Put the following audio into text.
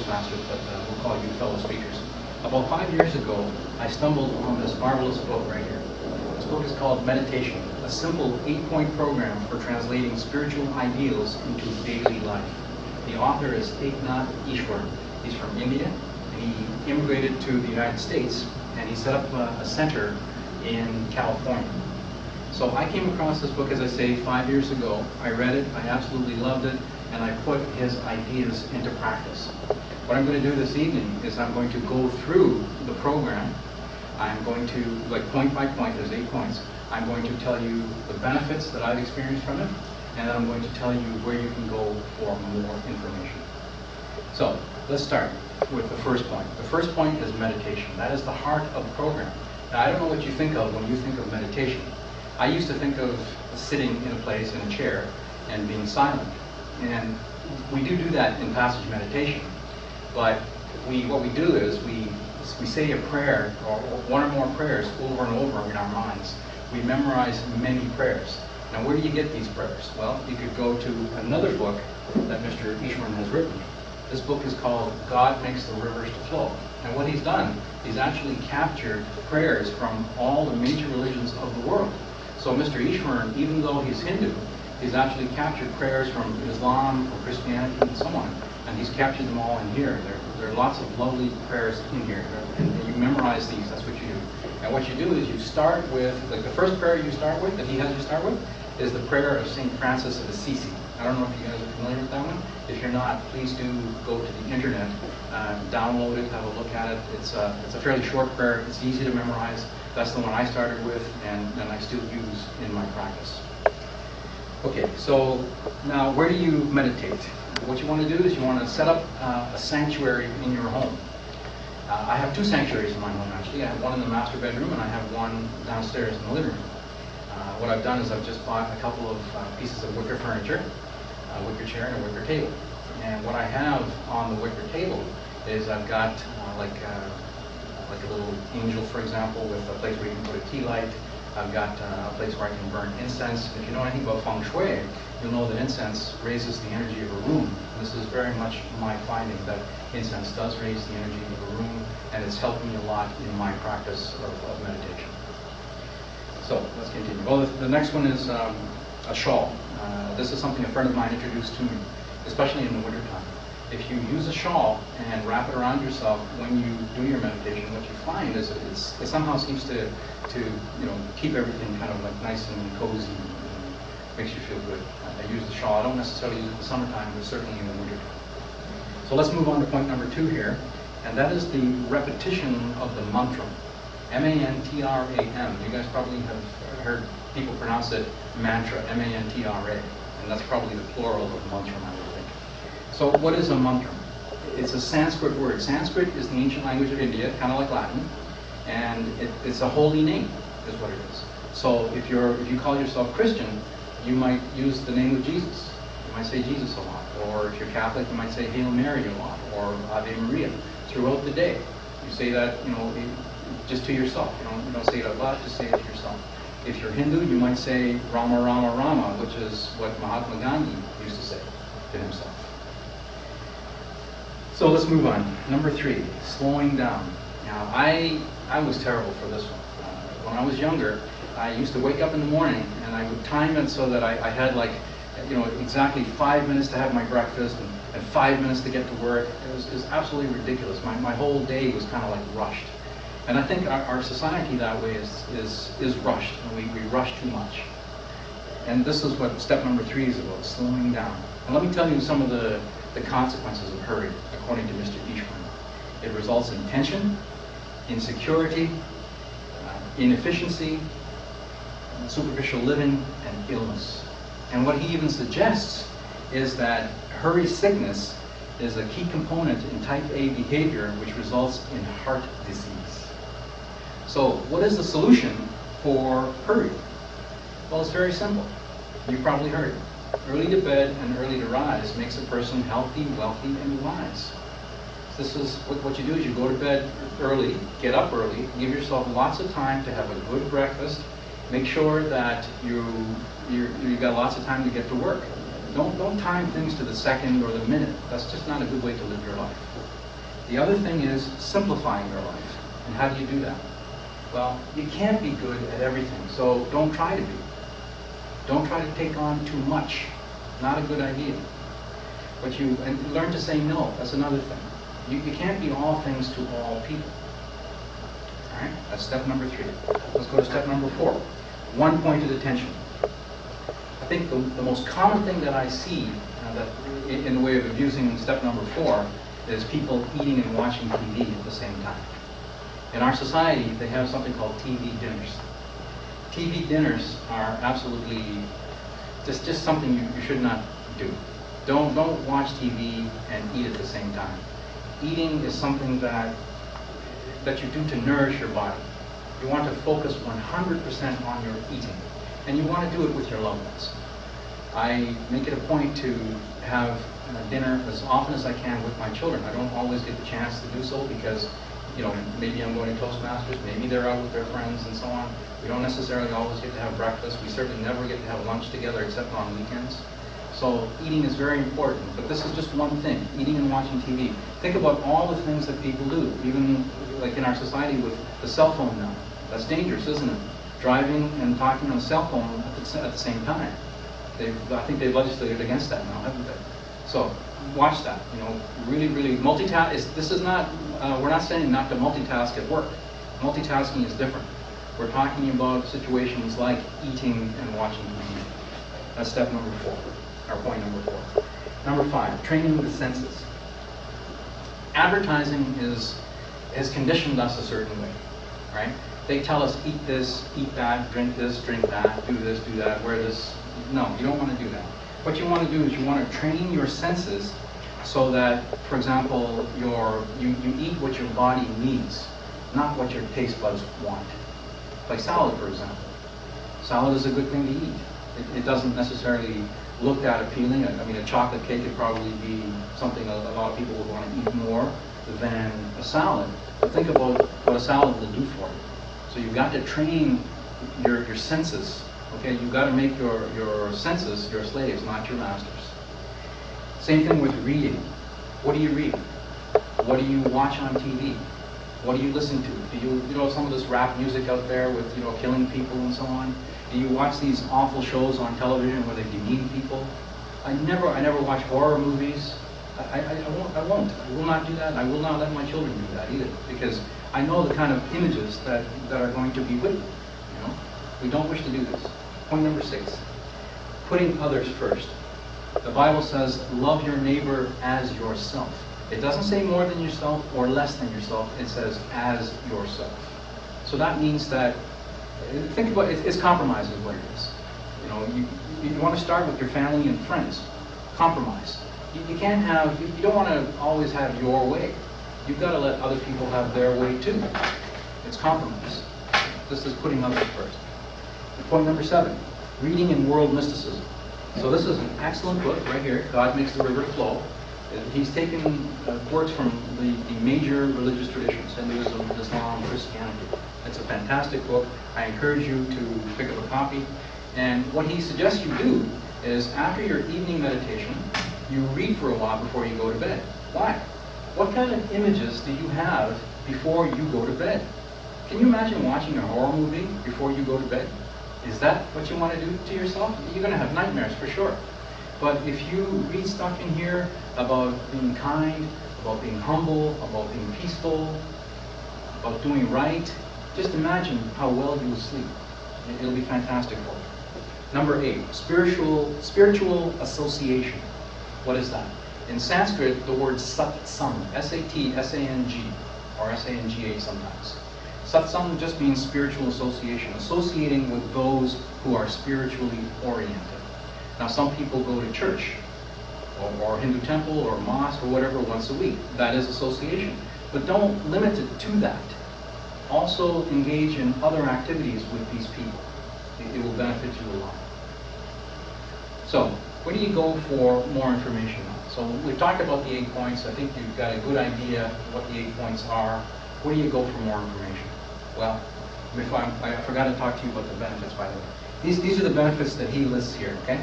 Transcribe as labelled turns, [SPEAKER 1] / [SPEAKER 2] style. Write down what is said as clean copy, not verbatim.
[SPEAKER 1] Toastmasters, but we'll call you fellow speakers. About 5 years ago, I stumbled on this marvelous book right here. This book is called Meditation, a simple 8-point program for translating spiritual ideals into daily life. The author is Eknath Easwaran. He's from India, and he immigrated to the United States, and he set up a center in California. So I came across this book, as I say, 5 years ago. I read it, I absolutely loved it, and I put his ideas into practice. What I'm going to do this evening is I'm going to go through the program. I'm going to, like point by point, there's 8 points. I'm going to tell you the benefits that I've experienced from it, and then I'm going to tell you where you can go for more information. So let's start with the first point. The first point is meditation. That is the heart of the program. Now, I don't know what you think of when you think of meditation. I used to think of sitting in a place, in a chair, and being silent. And we do that in passage meditation. But what we do is we say a prayer, or one or more prayers, over and over in our minds. We memorize many prayers. Now, where do you get these prayers? Well, you could go to another book that Mr. Easwaran has written. This book is called God Makes the Rivers to Flow. And what he's done, he's actually captured prayers from all the major religions of the world. So Mr. Easwaran, even though he's Hindu, he's actually captured prayers from Islam, from Christianity, and so on. And he's captured them all in here. There are lots of lovely prayers in here. And you memorize these, that's what you do. And what you do is you start with, like the first prayer you start with, that he has you start with, is the prayer of St. Francis of Assisi. I don't know if you guys are familiar with that one. If you're not, please do go to the internet, download it, have a look at it. It's a fairly short prayer. It's easy to memorize. That's the one I started with, and I still use in my practice. Okay, so now where do you meditate? What you want to do is you want to set up a sanctuary in your home. I have 2 sanctuaries in my home, actually. I have one in the master bedroom, and I have one downstairs in the living room. What I've done is I've just bought a couple of pieces of wicker furniture, a wicker chair and a wicker table. And what I have on the wicker table is I've got like a little angel, for example, with a place where you can put a tea light. I've got a place where I can burn incense. If you know anything about feng shui, you'll know that incense raises the energy of a room. This is very much my finding, that incense does raise the energy of a room, and it's helped me a lot in my practice of meditation. So let's continue. Well, the next one is a shawl. This is something a friend of mine introduced to me, especially in the wintertime. If you use a shawl and wrap it around yourself when you do your meditation, what you find is it somehow seems to keep everything kind of like nice and cozy and makes you feel good. I use the shawl. I don't necessarily use it in the summertime, but certainly in the wintertime. So let's move on to point number 2 here, and that is the repetition of the mantra. M-A-N-T-R-A-M. You guys probably have heard people pronounce it mantra, M-A-N-T-R-A, and that's probably the plural of mantra, I would think. So what is a mantra? It's a Sanskrit word. Sanskrit is the ancient language of India, kind of like Latin, and it's a holy name, is what it is. So if you call yourself Christian, you might use the name of Jesus. You might say Jesus a lot. Or if you're Catholic, you might say Hail Mary a lot, or Ave Maria throughout the day. You say that, just to yourself. You don't say it out loud, just say it to yourself. If you're Hindu, you might say Rama Rama Rama, which is what Mahatma Gandhi used to say to himself. So let's move on. Number 3, slowing down. Now, I was terrible for this one. When I was younger, I used to wake up in the morning and I would time it so that I had exactly 5 minutes to have my breakfast and 5 minutes to get to work. It was absolutely ridiculous. My whole day was kind of like rushed. And I think our society that way is rushed. We rush too much. And this is what step number 3 is about, slowing down. And let me tell you some of the consequences of hurry, according to Mr. Easwaran. It results in tension, insecurity, inefficiency, superficial living, and illness. And what he even suggests is that hurry sickness is a key component in type A behavior, which results in heart disease. So what is the solution for hurry? Well, it's very simple. You probably heard it. Early to bed and early to rise makes a person healthy, wealthy, and wise. This is what you do is you go to bed early, get up early, give yourself lots of time to have a good breakfast, make sure that you got lots of time to get to work. Don't time things to the second or the minute. That's just not a good way to live your life. The other thing is simplifying your life. And how do you do that? Well, you can't be good at everything, so don't try to be. Don't try to take on too much. Not a good idea. And learn to say no. That's another thing. You can't be all things to all people. All right? That's step number 3. Let's go to step number 4. One-pointed attention. I think the most common thing that I see that in the way of abusing step number 4 is people eating and watching TV at the same time. In our society, they have something called TV dinners. TV dinners are absolutely just something you should not do. Don't watch TV and eat at the same time. Eating is something that you do to nourish your body. You want to focus 100% on your eating, and you want to do it with your loved ones. I make it a point to have dinner as often as I can with my children. I don't always get the chance to do so because, maybe I'm going to Toastmasters, maybe they're out with their friends and so on. We don't necessarily always get to have breakfast. We certainly never get to have lunch together except on weekends. So eating is very important, but this is just one thing, eating and watching TV. Think about all the things that people do, even like in our society with the cell phone now. That's dangerous, isn't it? Driving and talking on the cell phone at the same time. I think they've legislated against that now, haven't they? So watch that. Really, really multitask. This is not. We're not saying not to multitask at work. Multitasking is different. We're talking about situations like eating and watching TV. That's step number 4, or point number 4. Number 5, training the senses. Advertising has conditioned us a certain way, right? They tell us eat this, eat that, drink this, drink that, do this, do that, wear this. No, you don't want to do that. What you want to do is you want to train your senses so that, for example, you eat what your body needs, not what your taste buds want. Like salad, for example. Salad is a good thing to eat. It doesn't necessarily look that appealing. I mean, a chocolate cake would probably be something a lot of people would want to eat more than a salad. But think about what a salad will do for you. So you've got to train your senses. Okay, you've got to make your senses your slaves, not your masters. Same thing with reading. What do you read? What do you watch on TV? What do you listen to? Do you some of this rap music out there with killing people and so on? Do you watch these awful shows on television where they demean people? I never watch horror movies. I won't. I will not do that. I will not let my children do that either, because I know the kind of images that are going to be with them. We don't wish to do this. Point number 6, putting others first. The Bible says, love your neighbor as yourself. It doesn't say more than yourself or less than yourself. It says as yourself. So that means that, think about it, it's compromise is what it is. You want to start with your family and friends. Compromise. You can't have, you don't want to always have your way. You've got to let other people have their way too. It's compromise. This is putting others first. Point number 7, reading in world mysticism. So this is an excellent book right here, God Makes the River Flow. He's taken works from the major religious traditions, Hinduism, Islam, Christianity. It's a fantastic book. I encourage you to pick up a copy. And what he suggests you do is, after your evening meditation, you read for a while before you go to bed. Why? What kind of images do you have before you go to bed? Can you imagine watching a horror movie before you go to bed? Is that what you want to do to yourself? You're going to have nightmares for sure. But if you read stuff in here about being kind, about being humble, about being peaceful, about doing right, just imagine how well you will sleep. It'll be fantastic for you. Number 8, spiritual association. What is that? In Sanskrit, the word satsang, S-A-T-S-A-N-G, or S-A-N-G-A sometimes. Satsang just means spiritual association, associating with those who are spiritually oriented. Now, some people go to church, or Hindu temple, or mosque, or whatever, once a week. That is association. But don't limit it to that. Also engage in other activities with these people. It will benefit you a lot. So, where do you go for more information on? So, we've talked about the 8 points. I think you've got a good idea what the 8 points are. Where do you go for more information? Well, I forgot to talk to you about the benefits, by the way. These are the benefits that he lists here, okay?